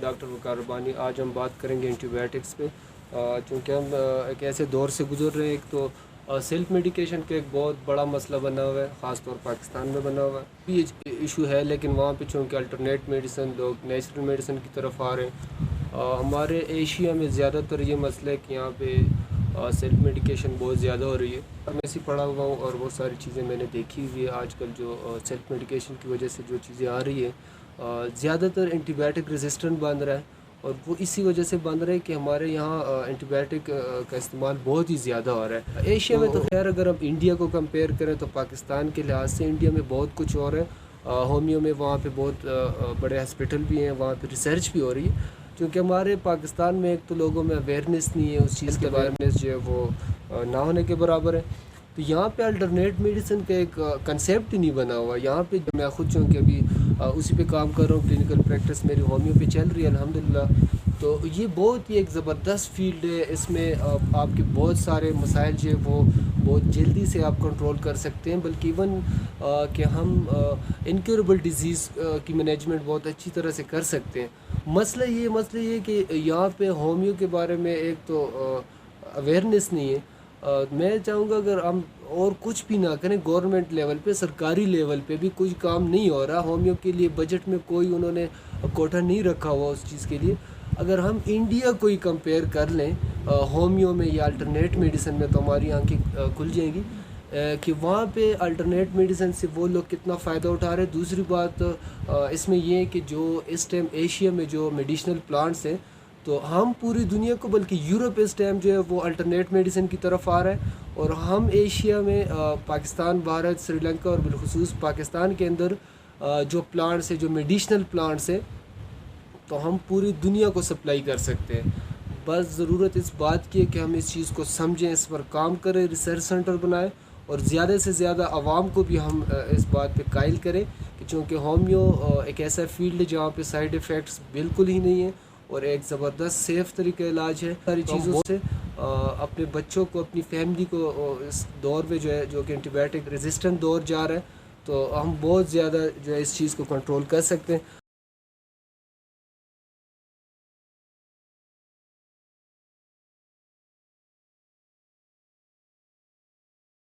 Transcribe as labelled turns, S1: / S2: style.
S1: Doctor وقار ربانی۔ آج ہم بات کریں گے اینٹی بایوٹکس پہ، چونکہ ہم ایک ایسے دور سے گزر رہے ہیں۔ ایک تو سیلف میڈیکیشن کا ایک بہت بڑا مسئلہ بنا ہوا ہے، خاص طور پاکستان میں بنا ہوا ہے۔ یہ ایشو ہے، لیکن وہاں پہ چونکہ الٹرنیٹ میڈیسن، لوگ نیچرل میڈیسن کی طرف آ رہے ہیں۔ ہمارے ایشیا میں زیادہ تر یہ مسئلہ ہے کہ یہاں پہ سیلف میڈیکیشن بہت زیادہ ہو رہی ہے۔ میں ایسی پڑھا ہوا ہوں اور بہت ساری چیزیں میں نے دیکھی ہوئی ہے۔ آج کل جو سیلف میڈیکیشن کی وجہ سے جو چیزیں آ رہی ہیں، زیادہ تر اینٹی بایوٹک ریزسٹنٹ بن رہا ہے، اور وہ اسی وجہ سے بن رہا ہے کہ ہمارے یہاں اینٹی بایوٹک کا استعمال بہت ہی زیادہ ہو رہا ہے۔ ایشیا میں تو خیر اگر ہم انڈیا کو کمپیئر کریں تو پاکستان کے لحاظ سے انڈیا میں بہت کچھ اور ہے۔ ہومیو میں وہاں پہ بہت بڑے ہاسپٹل بھی ہیں، وہاں پہ ریسرچ بھی ہو رہی ہے، کیونکہ ہمارے پاکستان میں ایک تو لوگوں میں اویئرنیس نہیں ہے اس چیز کے بارے میں، جو ہے وہ نہ ہونے کے برابر ہے۔ تو یہاں پہ الٹرنیٹ میڈیسن کا ایک کنسیپٹ ہی نہیں بنا ہوا۔ یہاں پہ میں خود چونکہ ابھی اسی پہ کام کر رہا ہوں، کلینکل پریکٹس میری ہومیو پہ چل رہی ہے الحمدللہ۔ تو یہ بہت ہی ایک زبردست فیلڈ ہے، اس میں آپ کے بہت سارے مسائل جو ہے وہ بہت جلدی سے آپ کنٹرول کر سکتے ہیں، بلکہ ایون کہ ہم انکیوریبل ڈیزیز کی مینجمنٹ بہت اچھی طرح سے کر سکتے ہیں۔ مسئلہ یہ کہ یہاں پہ ہومیو کے بارے میں ایک تو اویئرنیس نہیں ہے۔ میں چاہوں گا اگر ہم اور کچھ بھی نہ کریں، گورنمنٹ لیول پہ، سرکاری لیول پہ بھی کچھ کام نہیں ہو رہا ہومیو کے لیے، بجٹ میں کوئی انہوں نے کوٹا نہیں رکھا ہوا اس چیز کے لیے۔ اگر ہم انڈیا کو ہی کمپیئر کر لیں ہومیو میں یا الٹرنیٹ میڈیسن میں، تو ہماری آنکھیں کھل جائیں گی کہ وہاں پہ الٹرنیٹ میڈیسن سے وہ لوگ کتنا فائدہ اٹھا رہے ہیں۔ دوسری بات اس میں یہ ہے کہ جو اس ٹائم ایشیا میں جو میڈیشنل پلانٹس ہیں، تو ہم پوری دنیا کو، بلکہ یورپ اس ٹائم جو ہے وہ الٹرنیٹ میڈیسن کی طرف آ رہا ہے، اور ہم ایشیا میں پاکستان، بھارت، سری لنکا اور بالخصوص پاکستان کے اندر جو پلانٹس ہیں، جو میڈیشنل پلانٹس ہیں، تو ہم پوری دنیا کو سپلائی کر سکتے ہیں۔ بس ضرورت اس بات کی ہے کہ ہم اس چیز کو سمجھیں، اس پر کام کریں، ریسرچ سنٹر بنائیں، اور زیادہ سے زیادہ عوام کو بھی ہم اس بات پہ قائل کریں کہ چونکہ ہومیو ایک ایسا فیلڈ ہے جہاں پہ سائیڈ ایفیکٹس بالکل ہی نہیں ہیں، اور ایک زبردست سیف طریقہ علاج ہے ساری چیزوں سے۔ اپنے بچوں کو، اپنی فیملی کو اس دور میں جو کہ اینٹی بایوٹک ریزسٹنٹ دور جا رہا ہے، تو ہم بہت زیادہ جو ہے اس چیز کو کنٹرول کر سکتے ہیں۔